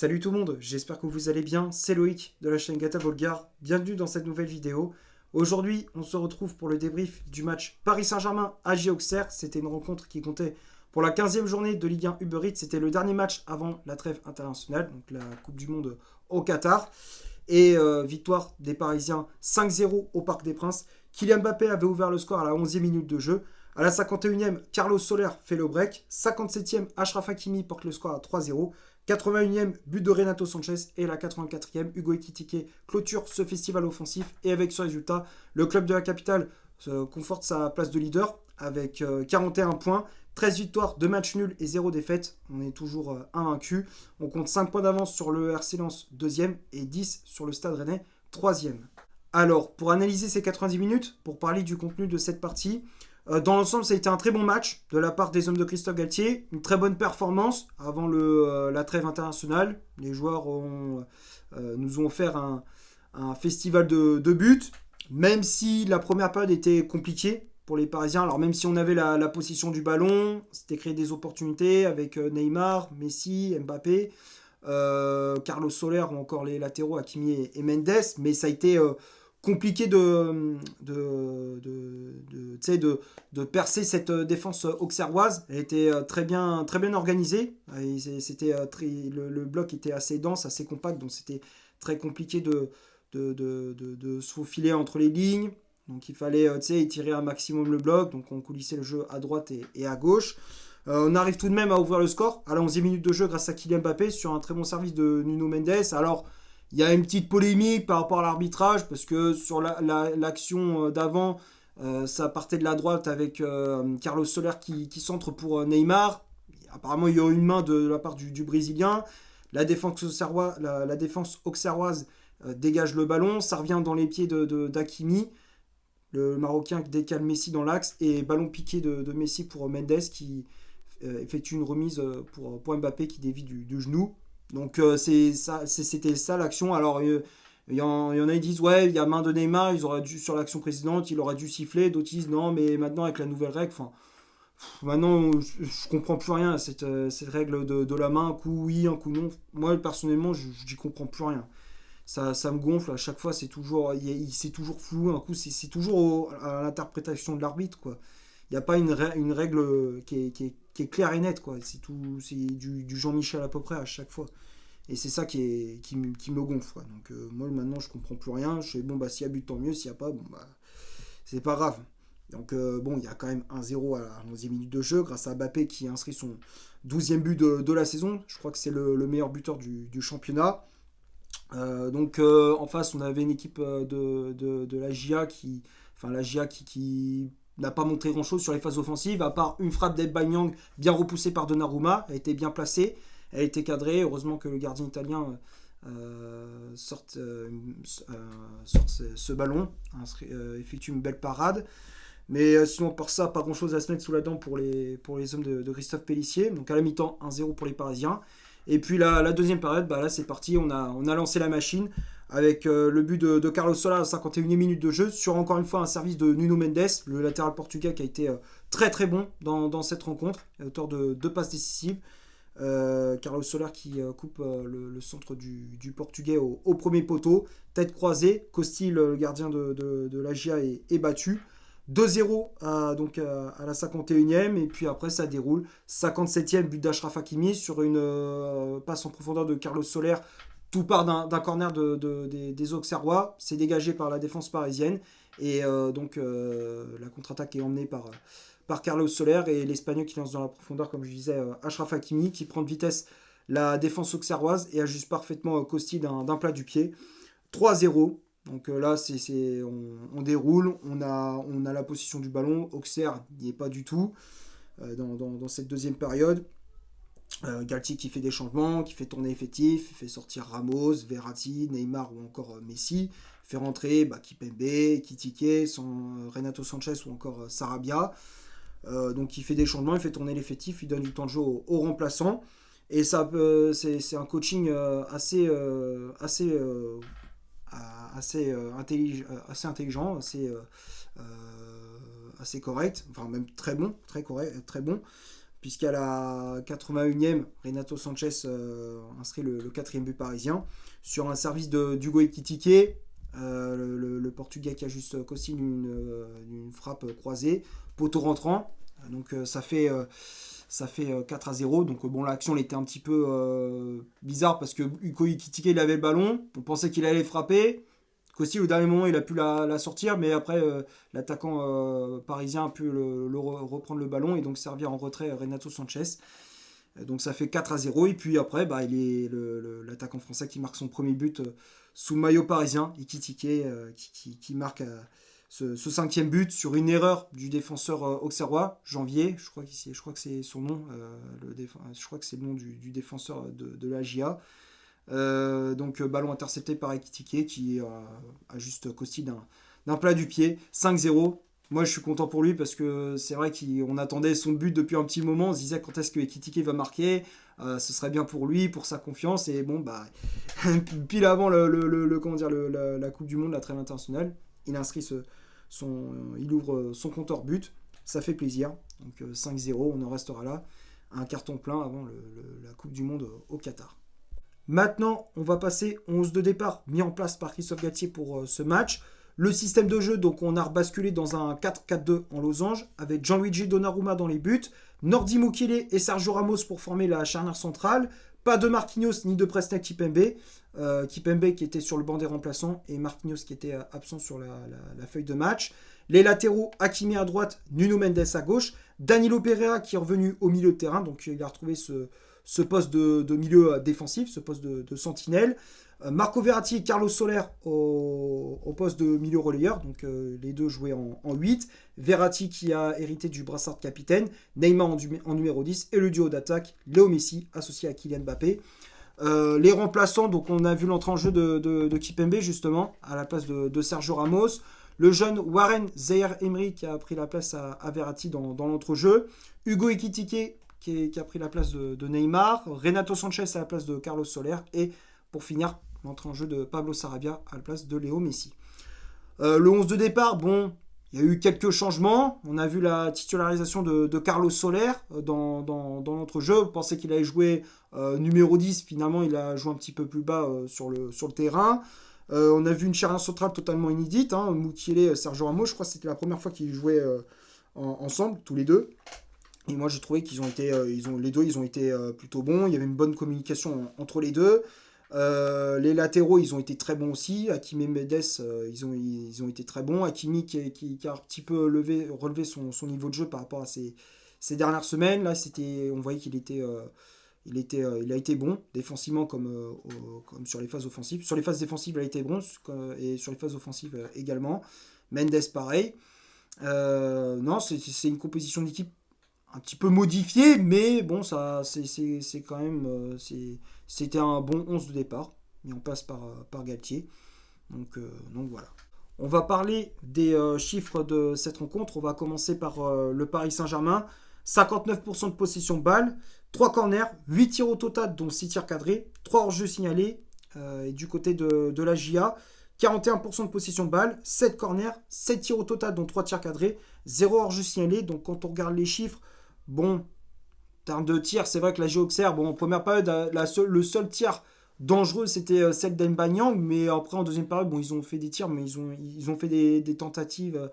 Salut tout le monde, j'espère que vous allez bien, c'est Loïc de la chaîne Gata Volgar, bienvenue dans cette nouvelle vidéo. Aujourd'hui, on se retrouve pour le débrief du match Paris Saint-Germain AG Auxerre. C'était une rencontre qui comptait pour la 15e journée de Ligue 1 Uber Eats. C'était le dernier match avant la trêve internationale, donc la Coupe du Monde au Qatar. Et victoire des Parisiens 5-0 au Parc des Princes. Kylian Mbappé avait ouvert le score à la 11e minute de jeu. À la 51e, Carlos Soler fait le break. 57e, Achraf Hakimi porte le score à 3-0. 81e, but de Renato Sanchez. Et la 84e, Hugo Ekitike clôture ce festival offensif. Et avec ce résultat, le club de la capitale conforte sa place de leader avec 41 points. 13 victoires, 2 matchs nuls et 0 défaite. On est toujours invaincu. On compte 5 points d'avance sur le RC Lens 2e et 10 sur le Stade Rennais 3e. Alors, pour analyser ces 90 minutes, pour parler du contenu de cette partie, dans l'ensemble, ça a été un très bon match de la part des hommes de Christophe Galtier. Une très bonne performance avant la trêve internationale. Les joueurs nous ont offert un festival de buts, même si la première période était compliquée pour les Parisiens. Alors même si on avait la possession du ballon, c'était créé des opportunités avec Neymar, Messi, Mbappé, Carlos Soler ou encore les latéraux Hakimi et Mendes. Mais ça a été compliqué de percer cette défense auxerroise. Elle était très bien organisée. Le bloc était assez dense, assez compact, donc c'était très compliqué de se faufiler entre les lignes. Donc il fallait étirer un maximum le bloc, donc on coulissait le jeu à droite et à gauche. On arrive tout de même à ouvrir le score à la 11e minute de jeu grâce à Kylian Mbappé sur un très bon service de Nuno Mendes. Alors il y a une petite polémique par rapport à l'arbitrage parce que sur l'action d'avant, ça partait de la droite avec Carlos Soler qui centre pour Neymar. Apparemment, il y a eu une main de la part du Brésilien. La défense auxerroise dégage le ballon. Ça revient dans les pieds d'Hakimi. Le Marocain décale Messi dans l'axe. Et ballon piqué de Messi pour Mendes qui effectue une remise pour Mbappé qui dévie du genou. Donc c'était ça l'action. Alors il y en a qui disent ouais, il y a main de Neymar, ils auraient dû sur l'action précédente, il aurait dû siffler. D'autres disent non, mais maintenant avec la nouvelle règle, maintenant je comprends plus rien cette règle de la main, un coup oui, un coup non. Moi personnellement, j'y comprends plus rien. Ça me gonfle à chaque fois, c'est toujours flou. Un coup c'est toujours à l'interprétation de l'arbitre quoi. Il n'y a pas une règle qui est claire et nette quoi. C'est du Jean-Michel à peu près à chaque fois. Et c'est ça qui me gonfle. Quoi. Donc moi maintenant je comprends plus rien. Je fais bon bah s'il y a but tant mieux, s'il n'y a pas, bon bah c'est pas grave. Donc bon il y a quand même 1-0 à la 11e minute de jeu grâce à Mbappé qui inscrit son 12e but de la saison. Je crois que c'est le meilleur buteur du championnat. Donc en face on avait une équipe de la GIA qui n'a pas montré grand chose sur les phases offensives, à part une frappe d'Aubameyang bien repoussée par Donnarumma. Elle était bien placée, elle a été cadrée. Heureusement que le gardien italien sorte ce ballon, effectue une belle parade. Mais sinon, par ça, pas grand chose à se mettre sous la dent pour les hommes de Christophe Pélissier. Donc à la mi-temps, 1-0 pour les Parisiens. Et puis la deuxième période, bah là c'est parti, on a lancé la machine avec le but de Carlos Soler à la 51e minute de jeu sur encore une fois un service de Nuno Mendes, le latéral portugais qui a été très très bon dans cette rencontre, auteur de 2 passes décisives. Carlos Soler qui coupe le centre du portugais au premier poteau, tête croisée, Costil, le gardien de la GIA est battu. 2-0 donc à la 51e et puis après ça déroule. 57e but d'Achraf Hakimi sur une passe en profondeur de Carlos Soler. Tout part d'un corner des Auxerrois. C'est dégagé par la défense parisienne et donc la contre-attaque est emmenée par Carlos Soler et l'Espagnol qui lance dans la profondeur comme je disais Achraf Hakimi qui prend de vitesse la défense auxerroise et ajuste parfaitement Costi d'un plat du pied. 3-0. Donc là, on déroule, on a la possession du ballon. Auxerre n'y est pas du tout dans cette deuxième période. Galtier qui fait des changements, qui fait tourner effectif, fait sortir Ramos, Verratti, Neymar ou encore Messi, fait rentrer Kipembe, Kitike, Renato Sanchez ou encore Sarabia. Donc il fait des changements, il fait tourner l'effectif, il donne du temps de jeu aux remplaçants. Et ça, c'est un coaching assez intelligent, assez correct, enfin même très bon, très correct, très bon, puisqu'à la 81e, Renato Sanchez inscrit le 4e but parisien sur un service d'Hugo Ekitike, le Portugais qui a juste costé une frappe croisée, poteau rentrant. Donc ça fait 4-0. Donc bon, l'action elle était un petit peu bizarre parce que Hugo Ekitike il avait le ballon, on pensait qu'il allait frapper. Costil au dernier moment il a pu la sortir, mais après l'attaquant parisien a pu reprendre le ballon et donc servir en retrait Renato Sanchez. Donc ça fait 4-0 et puis après il est l'attaquant français qui marque son premier but sous le maillot parisien, Ekitike qui marque ce 5e but sur une erreur du défenseur auxerrois, Janvier, je crois que c'est son nom, je crois que c'est le nom du défenseur de la GIA. Donc ballon intercepté par Ekitike qui a juste costé d'un plat du pied, 5-0. Moi je suis content pour lui parce que c'est vrai qu'on attendait son but depuis un petit moment, on se disait quand est-ce que Ekitike va marquer, ce serait bien pour lui, pour sa confiance, et bon pile avant la Coupe du Monde, la trêve internationale, il inscrit il ouvre son compteur but, ça fait plaisir. Donc 5-0, on en restera là, un carton plein avant la Coupe du Monde au Qatar. Maintenant, on va passer au 11 de départ mis en place par Christophe Galtier pour ce match. Le système de jeu, donc on a rebasculé dans un 4-4-2 en losange avec Gianluigi Donnarumma dans les buts, Nordi Mukiele et Sergio Ramos pour former la charnière centrale. Pas de Marquinhos ni de Presnel Kimpembe. Kimpembe qui était sur le banc des remplaçants et Marquinhos qui était absent sur la feuille de match. Les latéraux, Hakimi à droite, Nuno Mendes à gauche. Danilo Pereira qui est revenu au milieu de terrain, donc il a retrouvé ce poste de milieu défensif, ce poste de sentinelle. Marco Verratti et Carlos Soler au poste de milieu relayeur, donc les deux jouaient en 8. Verratti qui a hérité du brassard de capitaine, Neymar en numéro 10, et le duo d'attaque, Léo Messi associé à Kylian Mbappé. Les remplaçants, donc on a vu l'entrée en jeu de Kimpembe justement, à la place de Sergio Ramos. Le jeune Warren Zaïre-Emery qui a pris la place à Verratti dans l'entrejeu. Hugo Ekitike qui a pris la place de Neymar. Renato Sanchez à la place de Carlos Soler. Et pour finir, l'entrée en jeu de Pablo Sarabia à la place de Léo Messi. Le 11 de départ, bon, il y a eu quelques changements. On a vu la titularisation de Carlos Soler dans l'entrejeu. On pensait qu'il allait jouer numéro 10. Finalement, il a joué un petit peu plus bas sur le terrain. On a vu une charnière centrale totalement inédite. Mukiele, Sergio Ramos, je crois que c'était la première fois qu'ils jouaient ensemble, tous les deux. Et moi, j'ai trouvé qu'ils ont été, les deux, ils ont été plutôt bons. Il y avait une bonne communication entre les deux. Les latéraux, ils ont été très bons aussi. Hakimi et Mendes, ils ont été très bons. Hakimi qui a un petit peu relevé son niveau de jeu par rapport à ces dernières semaines. Là, on voyait il a été bon défensivement comme sur les phases offensives. Sur les phases défensives, il a été bon et sur les phases offensives également. Mendes, pareil. Non, c'est une composition d'équipe un petit peu modifiée, mais bon, c'est quand même c'était un bon 11 de départ mis en place par Galtier. Donc voilà. On va parler des chiffres de cette rencontre. On va commencer par le Paris Saint-Germain. 59% de possession de balle, 3 corners, 8 tirs au total, dont 6 tirs cadrés, 3 hors-jeu signalés. Et du côté de la GIA, 41% de possession de balle, 7 corners, 7 tirs au total, dont 3 tirs cadrés, 0 hors-jeu signalé. Donc quand on regarde les chiffres, bon, en termes de tirs, c'est vrai que la GIA Auxerre, bon, en première période, le seul tir dangereux, c'était celle d'Mbanyang, mais après, en deuxième période, bon, ils ont fait des tirs, mais ils ont fait des tentatives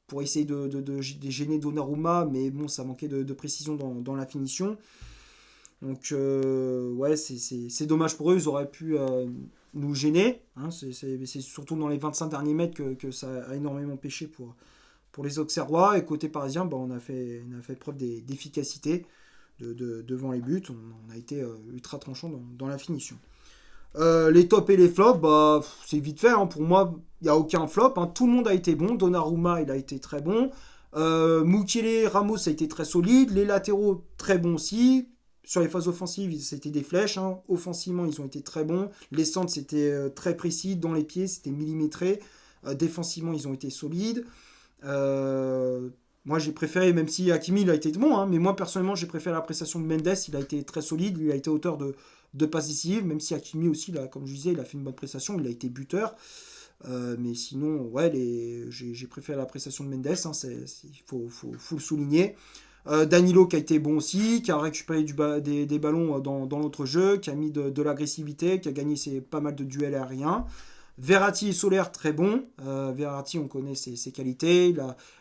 pour essayer de gêner Donnarumma, mais bon, ça manquait de précision dans la finition. Donc, ouais, c'est dommage pour eux, ils auraient pu nous gêner. C'est surtout dans les 25 derniers mètres que ça a énormément pêché pour les Auxerrois. Et côté parisien, on a fait preuve d'efficacité devant les buts. On a été ultra tranchant dans la finition. Les tops et les flops, c'est vite fait. Pour moi, il n'y a aucun flop. Tout le monde a été bon. Donnarumma, il a été très bon. Mukiele, Ramos a été très solide. Les latéraux, très bons aussi. Sur les phases offensives, c'était des flèches. Offensivement, ils ont été très bons. Les centres, c'était très précis. Dans les pieds, c'était millimétré. Défensivement, ils ont été solides. Moi, j'ai préféré, même si Hakimi, il a été bon, mais moi, personnellement, j'ai préféré la prestation de Mendes. Il a été très solide. Il a été auteur de passes décisives, même si Hakimi aussi, là, comme je disais, il a fait une bonne prestation. Il a été buteur. Mais sinon, ouais, j'ai préféré la prestation de Mendes. Il faut le souligner. Danilo qui a été bon aussi, qui a récupéré des ballons dans notre jeu, qui a mis de l'agressivité, qui a gagné pas mal de duels aériens. Verratti et Soler très bons. Verratti, on connaît ses qualités.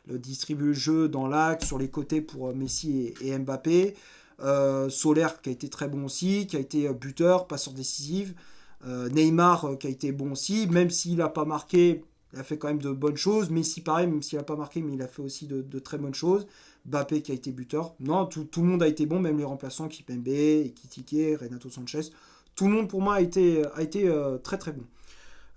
Il distribue le jeu dans l'axe, sur les côtés pour Messi et Mbappé. Soler qui a été très bon aussi, qui a été buteur, passeur décisif. Neymar qui a été bon aussi, même s'il n'a pas marqué, il a fait quand même de bonnes choses. Messi pareil, même s'il n'a pas marqué, mais il a fait aussi de très bonnes choses. Mbappé qui a été buteur. Non, tout le monde a été bon, même les remplaçants, Kipembe, Ekitike, Renato Sanchez. Tout le monde pour moi a été très très bon.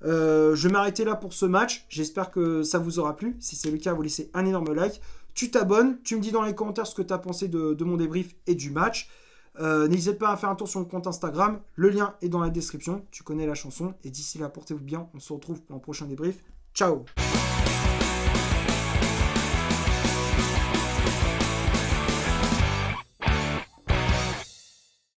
Je vais m'arrêter là pour ce match. J'espère que ça vous aura plu. Si c'est le cas, vous laissez un énorme like. Tu t'abonnes, tu me dis dans les commentaires ce que tu as pensé de mon débrief et du match. N'hésite pas à faire un tour sur le compte Instagram. Le lien est dans la description. Tu connais la chanson. Et d'ici là, portez-vous bien. On se retrouve pour un prochain débrief. Ciao!